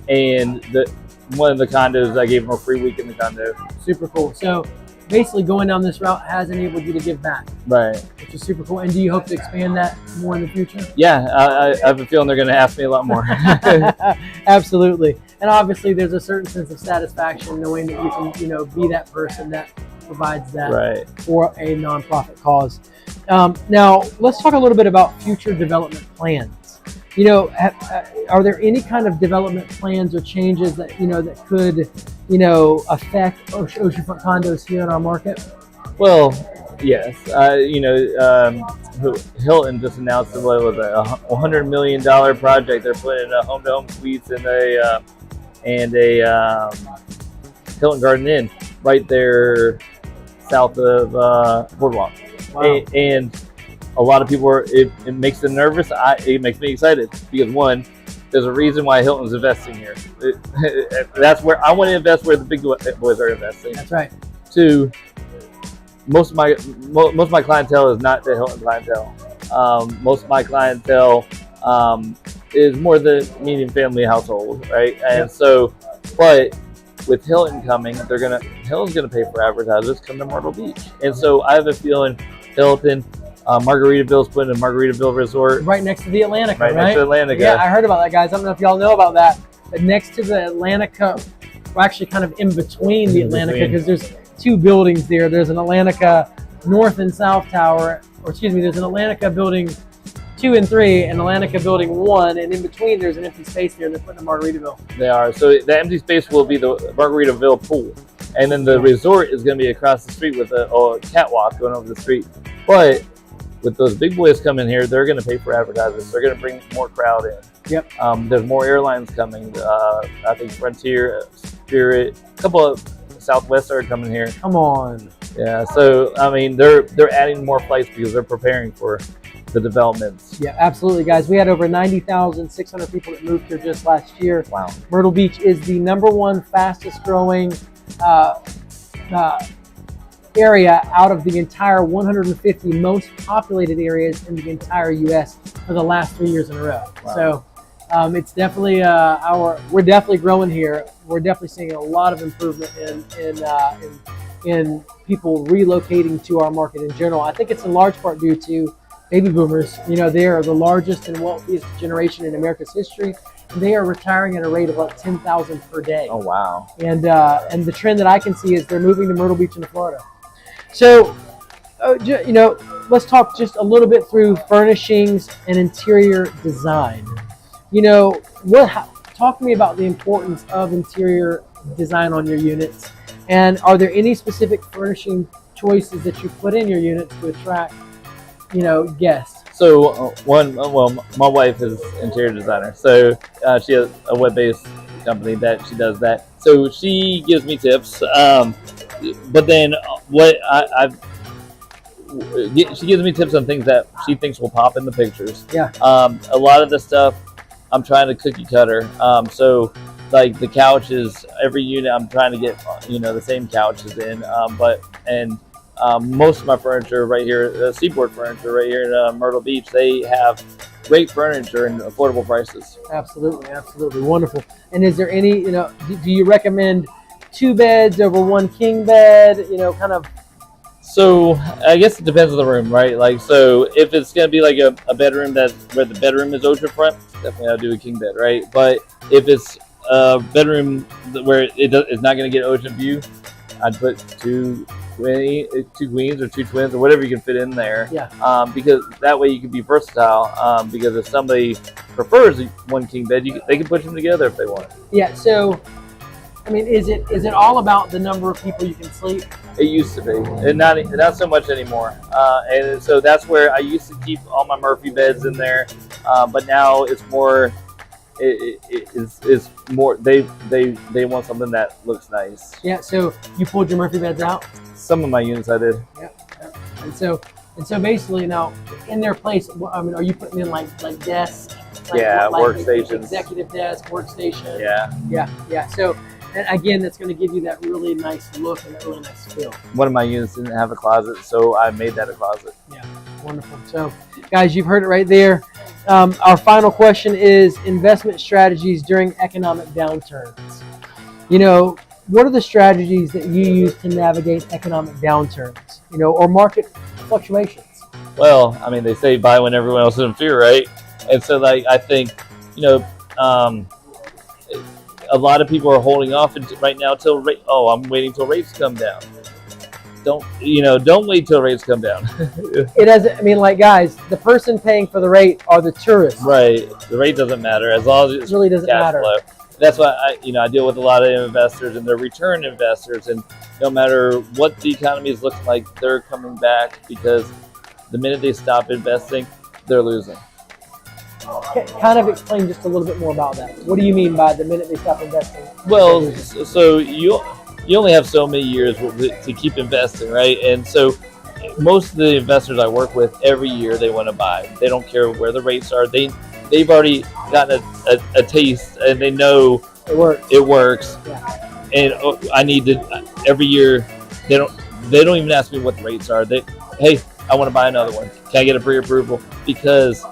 and one of the condos, I gave them a free week in the condo. Super cool. So basically going down this route has enabled you to give back. Right. Which is super cool. And do you hope to expand that more in the future? Yeah, I have a feeling they're going to ask me a lot more. Absolutely. And obviously there's a certain sense of satisfaction knowing that you can, be that person that provides that for a nonprofit cause. Now, let's talk a little bit about future development plans. Are there any kind of development plans or changes that, that could, affect oceanfront condos here in our market? Well, yes. Hilton just announced it was a $100 million project. They're putting a home-to-home suites and a Hilton Garden Inn right there south of Boardwalk. Wow. And a lot of people it makes them nervous. It makes me excited because one, there's a reason why Hilton's investing here. That's where I want to invest, where the big boys are investing. That's right. 2, most of my clientele is not the Hilton clientele. Most of my clientele is more the medium family household, right? And so, but with Hilton coming, Hilton's gonna pay for advertisers come to Myrtle Beach, and so I have a feeling Hilton. Margaritaville's putting a Margaritaville resort right next to the Atlantica, right? Next to Atlantica. Yeah, I heard about that, guys. I don't know if y'all know about that, but next to the Atlantica, we're actually kind of in between the Atlantica because there's 2 buildings there. There's an Atlantica North and South Tower, there's an Atlantica building 2 and 3, and Atlantica building 1, and in between there's an empty space there. They're putting a Margaritaville. They are. So the empty space will be the Margaritaville pool, and then the resort is going to be across the street with a catwalk going over the street. But with those big boys coming here, they're going to pay for advertisers. They're going to bring more crowd in. Yep. There's more airlines coming. I think Frontier, Spirit, a couple of Southwest are coming here. Come on. Yeah. So I mean, they're adding more flights because they're preparing for the developments. Yeah, absolutely, guys. We had over 90,600 people that moved here just last year. Wow. Myrtle Beach is the #1 fastest growing area out of the entire 150 most populated areas in the entire U.S. for the last 3 years in a row. Wow. So It's definitely we're definitely growing here. We're definitely seeing a lot of improvement in people relocating to our market in general. I think it's in large part due to baby boomers. You know, they are the largest and wealthiest generation in America's history. And they are retiring at a rate of like 10,000 per day. Oh wow! And the trend that I can see is they're moving to Myrtle Beach in Florida. So, you know, let's talk just a little bit through furnishings and interior design. You know, talk to me about the importance of interior design on your units, and are there any specific furnishing choices that you put in your units to attract, you know, guests? So my wife is interior designer, so she has a web-based company that she does that. So she gives me tips, but then she gives me tips on things that she thinks will pop in the pictures. Yeah. A lot of the stuff I'm trying to cookie cutter. So like the couches, every unit I'm trying to get, you know, the same couches in, most of my furniture right here, Seaport furniture right here in Myrtle Beach, they have great furniture and affordable prices. Absolutely, absolutely, wonderful. And is there any, you know, do you recommend 2 beds over 1 king bed? You know, kind of. So I guess it depends on the room, right? Like, so if it's gonna be like a bedroom that's where the bedroom is oceanfront, definitely I'll do a king bed, right? But if it's a bedroom where it's not gonna get ocean view, I'd put 2 queens or 2 twins or whatever you can fit in there. Yeah. Because that way you can be versatile. Because if somebody prefers 1 king bed, they can put them together if they want. Yeah. So, I mean, is it all about the number of people you can sleep? It used to be, and not so much anymore. And so that's where I used to keep all my Murphy beds in there, but now it's more. It's more. They want something that looks nice. Yeah. So you pulled your Murphy beds out. Some of my units I did. Yep. And so basically now in their place, I mean, are you putting in like desks? Like, workstations. Executive desk, workstation. Yeah. So, and again, that's going to give you that really nice look and that really nice feel. One of my units didn't have a closet, so I made that a closet. Yeah, wonderful. So, guys, you've heard it right there. Our final question is investment strategies during economic downturns. You know, what are the strategies that you use to navigate economic downturns, you know, or market fluctuations? Well, I mean, they say buy when everyone else is in fear, right? And so, like, I think, you know, a lot of people are holding off right now till I'm waiting till rates come down. Don't wait till rates come down. It doesn't. I mean, like, guys, the person paying for the rate are the tourists. Right. The rate doesn't matter as long as it really doesn't matter. Flow. That's why I deal with a lot of investors and they're return investors, and no matter what the economy is looking like, they're coming back because the minute they stop investing, they're losing. Kind of explain just a little bit more about that. What do you mean by the minute they stop investing? Well, so you only have so many years to keep investing, right? And so most of the investors I work with, every year they want to buy. They don't care where the rates are. They've already gotten a taste, and they know it works. Yeah. And I need to every year. They don't even ask me what the rates are. Hey, I want to buy another one. Can I get a pre-approval? Because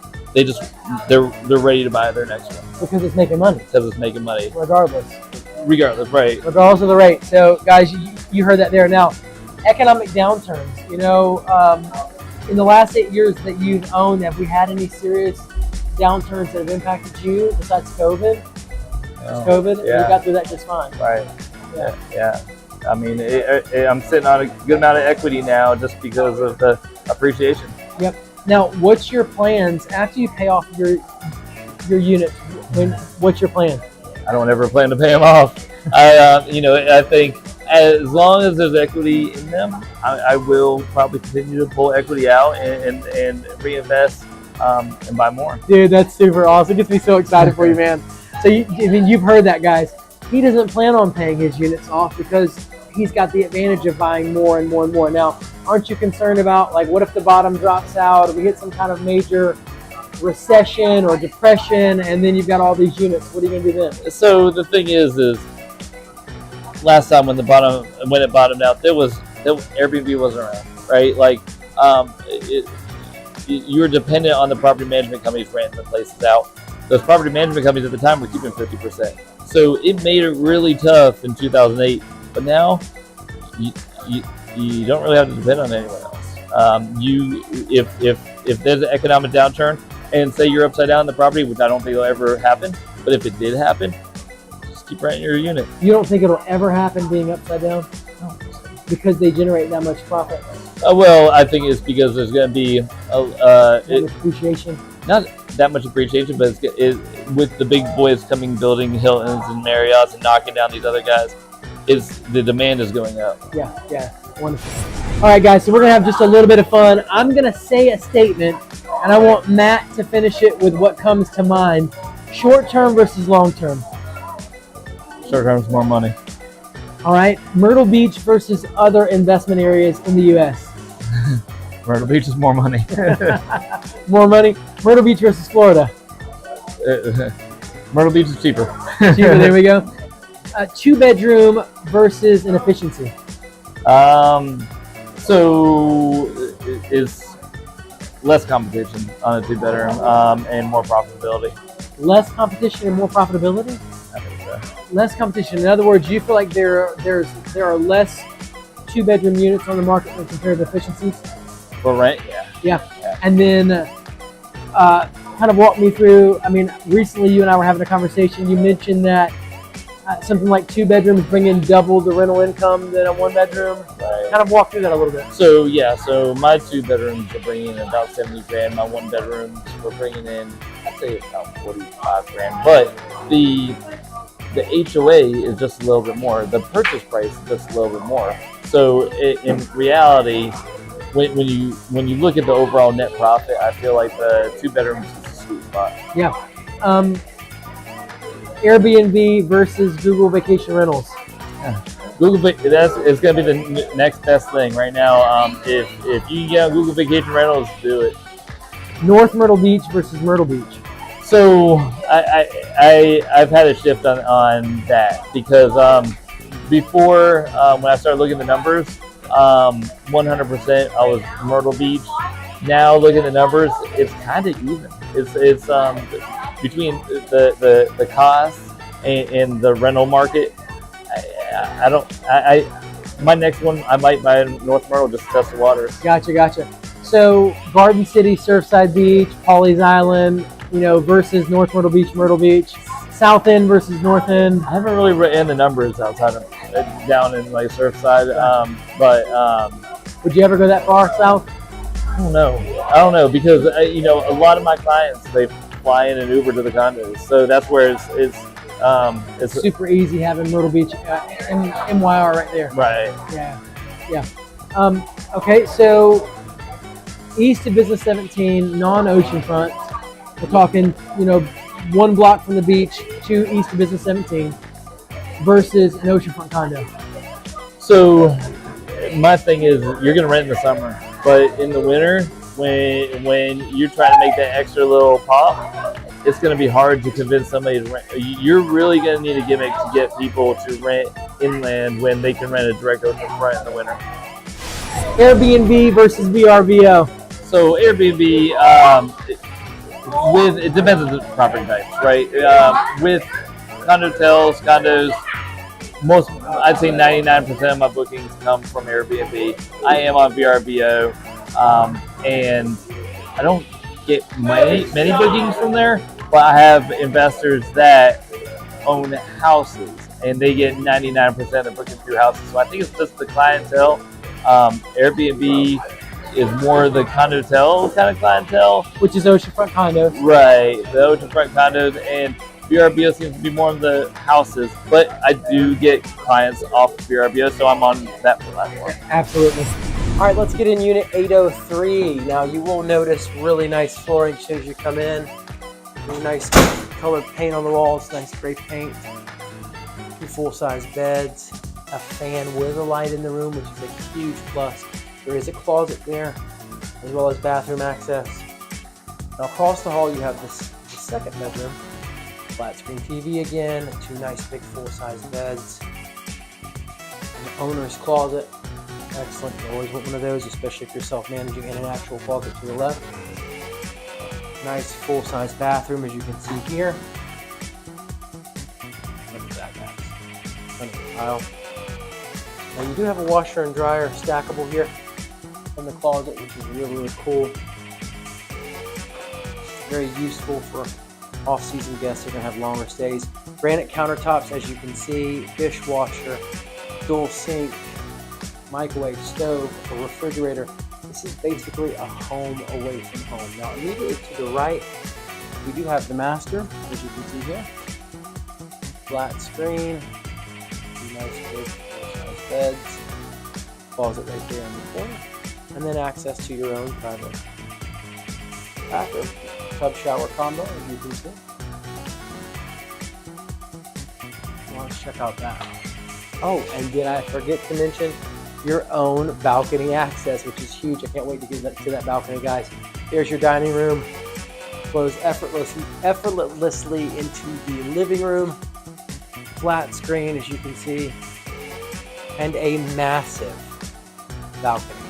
they're ready to buy their next one. Because it's making money. Because it's making money. Regardless, right. Regardless of the rate. So, guys, you heard that there. Now, economic downturns. You know, in the last 8 years that you've owned, have we had any serious downturns that have impacted you besides COVID? COVID? Yeah. You got through that just fine. Right. Yeah. I mean, I'm sitting on a good amount of equity now just because of the appreciation. Yep. Now, what's your plans after you pay off your units? What's your plan? I don't ever plan to pay them off. I think as long as there's equity in them, I will probably continue to pull equity out and reinvest and buy more. Dude, that's super awesome. It gets me so excited for you, man. So, you've heard that, guys. He doesn't plan on paying his units off because he's got the advantage of buying more and more and more. Now, aren't you concerned about, like, what if the bottom drops out or we hit some kind of major recession or depression and then you've got all these units? What are you going to do then? So the thing is last time when it bottomed out, Airbnb wasn't around, right? Like, you were dependent on the property management companies renting the places out. those property management companies at the time were keeping 50%. So it made it really tough in 2008. But now, you don't really have to depend on anyone else. If there's an economic downturn and say you're upside down in the property, which I don't think will ever happen, but if it did happen, just keep renting your unit. You don't think it'll ever happen being upside down? No. Because they generate that much profit? Well, I think it's because there's going to be appreciation. Not that much appreciation, but with the big boys building Hiltons and Marriotts and knocking down these other guys, the demand is going up. Yeah, wonderful. All right, guys, so we're going to have just a little bit of fun. I'm going to say a statement, and I want Matt to finish it with what comes to mind. Short-term versus long-term. Short-term is more money. All right, Myrtle Beach versus other investment areas in the U.S. Myrtle Beach is more money. More money? Myrtle Beach versus Florida. Myrtle Beach is cheaper. Cheaper, there we go. Two-bedroom versus an efficiency. So it's less competition on a two-bedroom and more profitability. Less competition and more profitability? I think so. Less competition. In other words, you feel like there are less two-bedroom units on the market when compared to efficiencies? For rent, yeah. And then kind of walk me through, I mean, recently you and I were having a conversation. You mentioned that something like two bedrooms bring in double the rental income than a one bedroom. Right. Kind of walk through that a little bit. So my two bedrooms are bringing in about 70 grand. My one bedrooms were bringing in, I'd say about 45 grand. But the HOA is just a little bit more. The purchase price is just a little bit more. So in reality, when you look at the overall net profit, I feel like the two bedrooms is a sweet spot. Yeah. Airbnb versus Google Vacation Rentals. Yeah. It's going to be the next best thing right now. If you can get on Google Vacation Rentals, do it. North Myrtle Beach versus Myrtle Beach. So I've had a shift on that because before when I started looking at the numbers, 100% I was Myrtle Beach. Now looking at the numbers, it's kind of even. It's between the cost and the rental market. My next one I might buy in North Myrtle just to test the waters. Gotcha. So Garden City, Surfside Beach, Pawleys Island, versus North Myrtle Beach, South End versus North End. I haven't really written the numbers outside of down in like Surfside, but would you ever go that far south? I don't know because a lot of my clients, they fly in an Uber to the condos, so that's where it's super easy having Myrtle Beach MYR right there. Right. Yeah. Okay, so east of Business 17, non-oceanfront. We're talking, one block from the beach to east of Business 17 versus an oceanfront condo. So my thing is, you're gonna rent in the summer, but in the winter, when you're trying to make that extra little pop, it's gonna be hard to convince somebody to rent. You're really gonna need a gimmick to get people to rent inland when they can rent a direct oceanfront in the winter. Airbnb versus VRBO. So Airbnb, it depends on the property types, right? With condos, I'd say 99% of my bookings come from Airbnb. I am on VRBO, and I don't get many bookings from there, but I have investors that own houses, and they get 99% of the bookings through houses. So I think it's just the clientele. Airbnb is more the condotel kind of clientele, which is oceanfront condos. Right, the oceanfront condos, and VRBO seems to be more of the houses, but I do get clients off of VRBO, so I'm on that platform. Absolutely. All right, let's get in unit 803. Now you will notice really nice flooring as soon as you come in. Really nice colored paint on the walls, nice gray paint. Two full-size beds, a fan with a light in the room, which is a huge plus. There is a closet there, as well as bathroom access. Now across the hall, you have the second bedroom. Flat screen TV again, two nice big full-size beds. And the owner's closet. Excellent. You always want one of those, especially if you're self-managing, and an actual closet to the left. Nice full-size bathroom, as you can see here. Look at that, guys. Stunning tile. Now you do have a washer and dryer stackable here in the closet, which is really, really cool. Very useful for off-season guests that are going to have longer stays. Granite countertops, as you can see, dishwasher, dual sink, microwave, stove, a refrigerator. This is basically a home away from home. Now, immediately to the right, we do have the master, as you can see here. Flat screen, nice big full-size beds, closet right there in the corner, and then access to your own private bathroom. Tub shower combo, as you can see. Well, let's check out that. Oh, and did I forget to mention your own balcony access, which is huge. I can't wait to get to that balcony, guys. There's your dining room. Flows effortlessly into the living room. Flat screen, as you can see, and a massive balcony.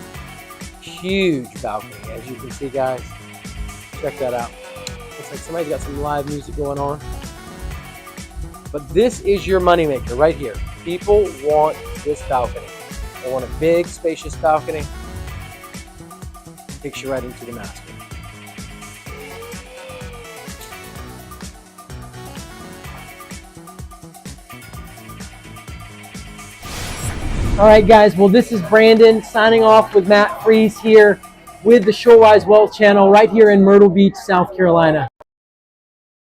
Huge balcony, as you can see, guys. Check that out. Looks like somebody's got some live music going on. But this is your moneymaker right here. People want this balcony. They want a big, spacious balcony. Takes you right into the master. All right, guys. Well, this is Brandon signing off with Matt Freeze here with the Shorewise Wealth channel right here in Myrtle Beach, South Carolina.